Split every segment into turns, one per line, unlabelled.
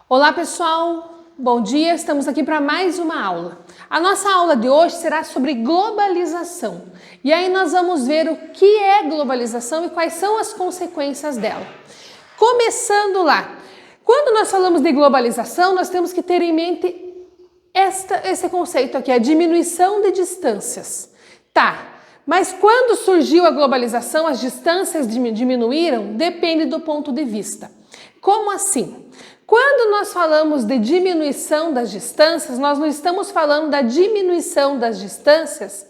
Olá pessoal, bom dia, estamos aqui para mais uma aula. A nossa aula de hoje será sobre globalização e aí nós vamos ver o que é globalização e quais são as consequências dela. Começando lá, quando nós falamos de globalização, nós temos que ter em mente esse conceito aqui, a diminuição de distâncias. Tá, mas quando surgiu a globalização, as distâncias diminuíram? Depende do ponto de vista. Como assim? Quando nós falamos de diminuição das distâncias, nós não estamos falando da diminuição das distâncias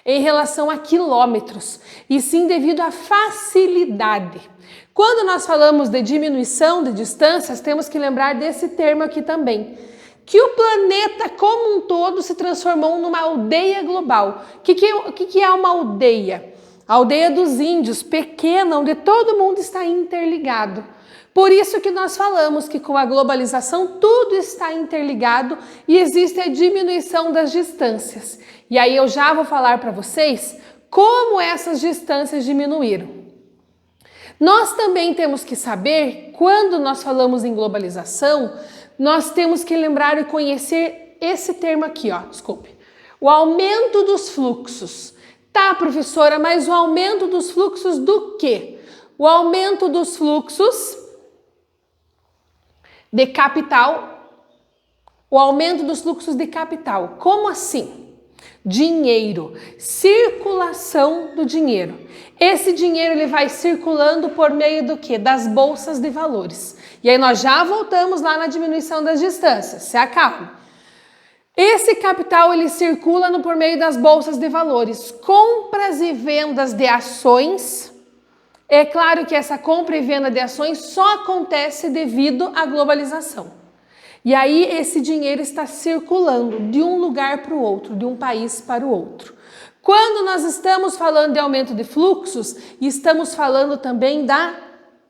em relação a quilômetros, e sim devido à facilidade. Quando nós falamos de diminuição de distâncias, temos que lembrar desse termo aqui também, que o planeta como um todo se transformou numa aldeia global. O que é uma aldeia? A aldeia dos índios, pequena, onde todo mundo está interligado. Por isso que nós falamos que com a globalização tudo está interligado e existe a diminuição das distâncias. E aí eu já vou falar para vocês como essas distâncias diminuíram. Nós também temos que saber, quando nós falamos em globalização, nós temos que lembrar e conhecer esse termo aqui, ó, desculpe. O aumento dos fluxos. Tá, professora, mas o aumento dos fluxos do quê? O aumento dos fluxos de capital, o aumento dos fluxos de capital. Como assim? Dinheiro, circulação do dinheiro. Esse dinheiro ele vai circulando por meio do quê? Das bolsas de valores. E aí nós já voltamos lá na diminuição das distâncias, se acalma. Esse capital ele circula por meio das bolsas de valores, compras e vendas de ações. É claro que essa compra e venda de ações só acontece devido à globalização. E aí esse dinheiro está circulando de um lugar para o outro, de um país para o outro. Quando nós estamos falando de aumento de fluxos, estamos falando também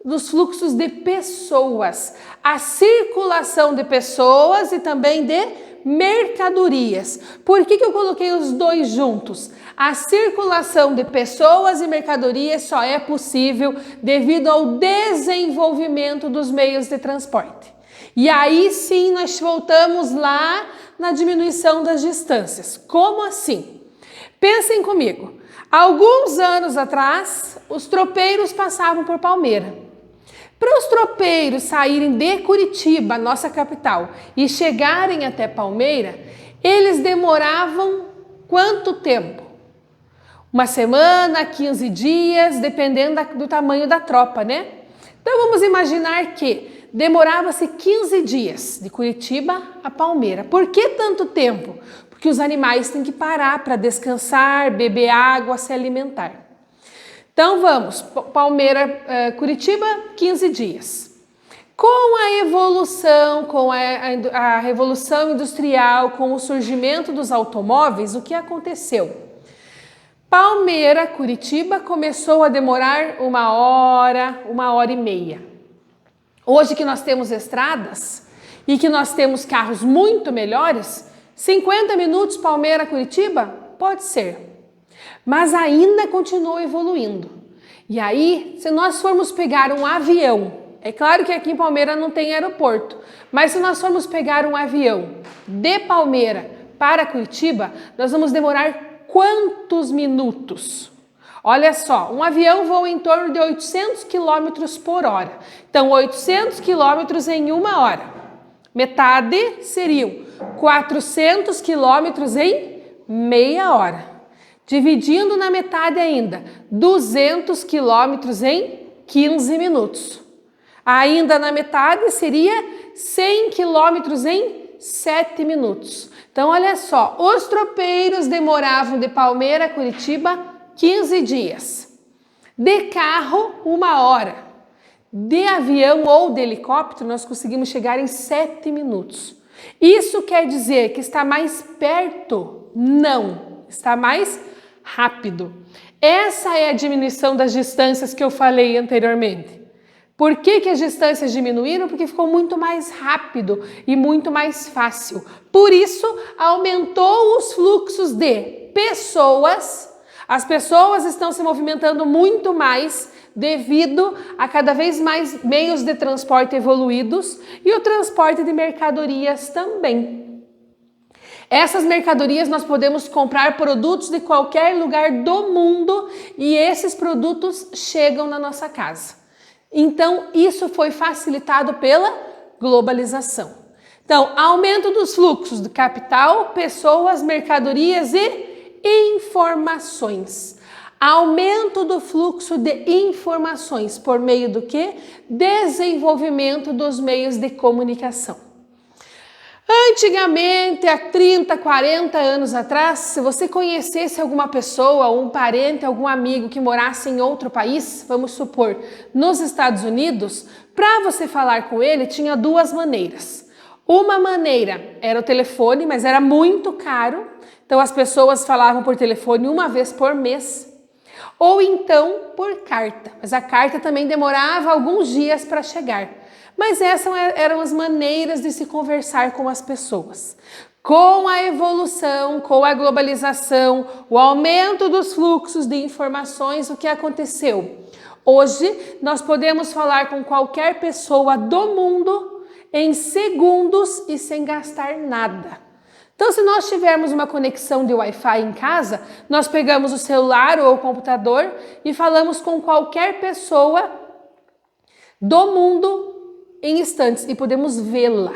dos fluxos de pessoas, a circulação de pessoas e também de mercadorias. Por que eu coloquei os dois juntos? A circulação de pessoas e mercadorias só é possível devido ao desenvolvimento dos meios de transporte. E aí sim nós voltamos lá na diminuição das distâncias. Como assim? Pensem comigo. Alguns anos atrás, os tropeiros passavam por Palmeira. Para os tropeiros saírem de Curitiba, nossa capital, e chegarem até Palmeira, eles demoravam quanto tempo? Uma semana, 15 dias, dependendo do tamanho da tropa, né? Então vamos imaginar que demorava-se 15 dias de Curitiba a Palmeira. Por que tanto tempo? Porque os animais têm que parar para descansar, beber água, se alimentar. Então vamos, Palmeira, Curitiba, 15 dias. Com a evolução, com a revolução industrial, com o surgimento dos automóveis, o que aconteceu? Palmeira, Curitiba começou a demorar 1 hora e meia. Hoje que nós temos estradas e que nós temos carros muito melhores, 50 minutos Palmeira, Curitiba? Pode ser. Mas ainda continua evoluindo. E aí, se nós formos pegar um avião, é claro que aqui em Palmeira não tem aeroporto, mas se nós formos pegar um avião de Palmeira para Curitiba, nós vamos demorar quantos minutos? Olha só, um avião voa em torno de 800 km por hora. Então, 800 km em 1 hora. Metade seriam 400 km em meia hora. Dividindo na metade ainda, 200 km em 15 minutos. Ainda na metade seria 100 km em 7 minutos. Então, olha só, os tropeiros demoravam de Palmeira a Curitiba 15 dias. De carro, 1 hora. De avião ou de helicóptero, nós conseguimos chegar em 7 minutos. Isso quer dizer que está mais perto? Não, está mais rápido. Essa é a diminuição das distâncias que eu falei anteriormente. Por que as distâncias diminuíram? Porque ficou muito mais rápido e muito mais fácil. Por isso, aumentou os fluxos de pessoas. As pessoas estão se movimentando muito mais devido a cada vez mais meios de transporte evoluídos e o transporte de mercadorias também. Essas mercadorias nós podemos comprar produtos de qualquer lugar do mundo e esses produtos chegam na nossa casa. Então, isso foi facilitado pela globalização. Então, aumento dos fluxos de capital, pessoas, mercadorias e informações. Aumento do fluxo de informações por meio do quê? Desenvolvimento dos meios de comunicação. Antigamente, há 30, 40 anos atrás, se você conhecesse alguma pessoa, um parente, algum amigo que morasse em outro país, vamos supor, nos Estados Unidos, para você falar com ele, tinha duas maneiras. Uma maneira era o telefone, mas era muito caro, então as pessoas falavam por telefone uma vez por mês, ou então por carta, mas a carta também demorava alguns dias para chegar. Mas essas eram as maneiras de se conversar com as pessoas. Com a evolução, com a globalização, o aumento dos fluxos de informações, o que aconteceu? Hoje, nós podemos falar com qualquer pessoa do mundo em segundos e sem gastar nada. Então, se nós tivermos uma conexão de Wi-Fi em casa, nós pegamos o celular ou o computador e falamos com qualquer pessoa do mundo em instantes e podemos vê-la.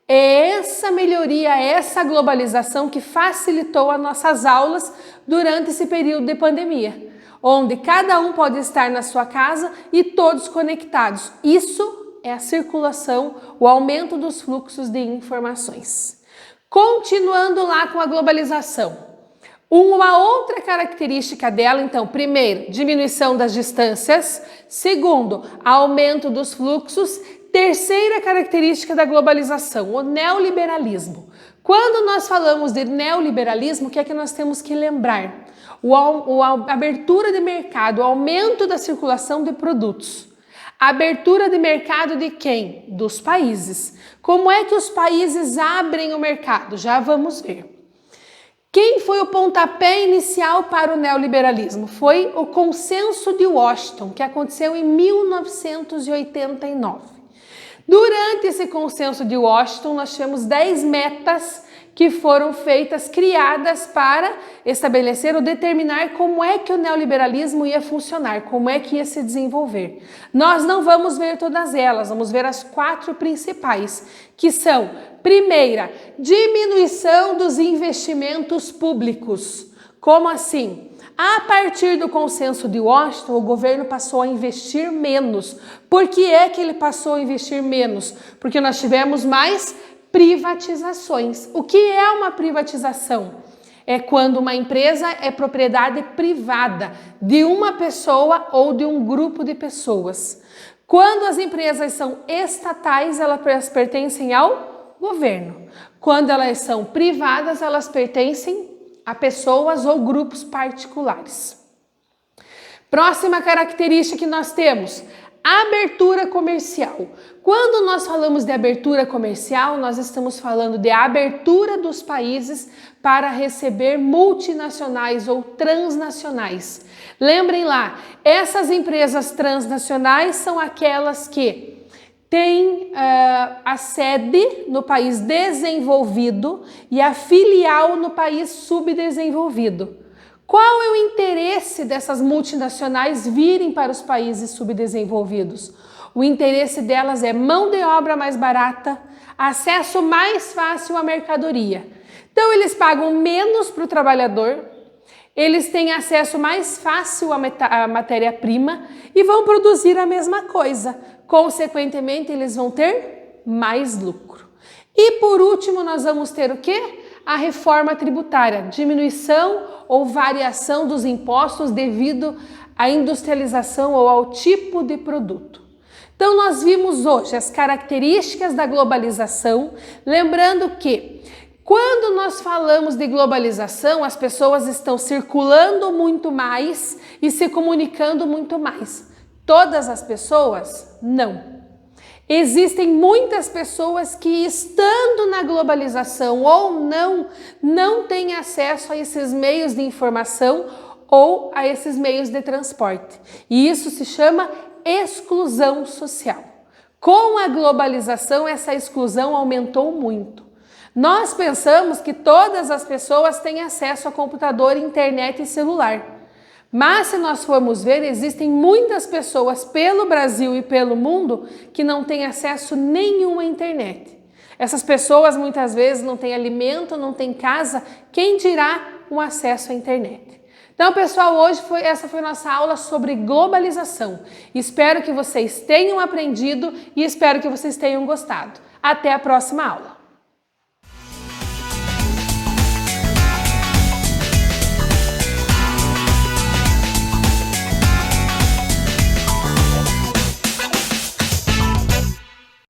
É essa melhoria, essa globalização que facilitou as nossas aulas durante esse período de pandemia, onde cada um pode estar na sua casa e todos conectados. Isso é a circulação, o aumento dos fluxos de informações. Continuando lá com a globalização. Uma outra característica dela, então, primeiro, diminuição das distâncias. Segundo, aumento dos fluxos. Terceira característica da globalização, o neoliberalismo. Quando nós falamos de neoliberalismo, o que é que nós temos que lembrar? A abertura de mercado, o aumento da circulação de produtos. A abertura de mercado de quem? Dos países. Como é que os países abrem o mercado? Já vamos ver. Quem foi o pontapé inicial para o neoliberalismo? Foi o Consenso de Washington, que aconteceu em 1989. Durante esse Consenso de Washington, nós tivemos 10 metas que foram feitas, criadas para estabelecer ou determinar como é que o neoliberalismo ia funcionar, como é que ia se desenvolver. Nós não vamos ver todas elas, vamos ver as 4 principais, que são, primeira, diminuição dos investimentos públicos. Como assim? A partir do Consenso de Washington, o governo passou a investir menos. Por que é que ele passou a investir menos? Porque nós tivemos mais privatizações. O que é uma privatização? É quando uma empresa é propriedade privada de uma pessoa ou de um grupo de pessoas. Quando as empresas são estatais, elas pertencem ao governo. Quando elas são privadas, elas pertencem a pessoas ou grupos particulares. Próxima característica que nós temos, abertura comercial. Quando nós falamos de abertura comercial, nós estamos falando de abertura dos países para receber multinacionais ou transnacionais. Lembrem lá, essas empresas transnacionais são aquelas que têm a sede no país desenvolvido e a filial no país subdesenvolvido. Qual é o interesse dessas multinacionais virem para os países subdesenvolvidos? O interesse delas é mão de obra mais barata, acesso mais fácil à mercadoria. Então, eles pagam menos para o trabalhador, eles têm acesso mais fácil à matéria-prima e vão produzir a mesma coisa. Consequentemente, eles vão ter mais lucro. E por último, nós vamos ter o quê? A reforma tributária, diminuição ou variação dos impostos devido à industrialização ou ao tipo de produto. Então, nós vimos hoje as características da globalização, lembrando que quando nós falamos de globalização, as pessoas estão circulando muito mais e se comunicando muito mais. Todas as pessoas? Não. Existem muitas pessoas que, estando na globalização ou não têm acesso a esses meios de informação ou a esses meios de transporte. E isso se chama exclusão social. Com a globalização, essa exclusão aumentou muito. Nós pensamos que todas as pessoas têm acesso a computador, internet e celular. Mas se nós formos ver, existem muitas pessoas pelo Brasil e pelo mundo que não têm acesso nenhum à internet. Essas pessoas muitas vezes não têm alimento, não têm casa, quem dirá um acesso à internet? Então, pessoal, essa foi nossa aula sobre globalização. Espero que vocês tenham aprendido e espero que vocês tenham gostado. Até a próxima aula!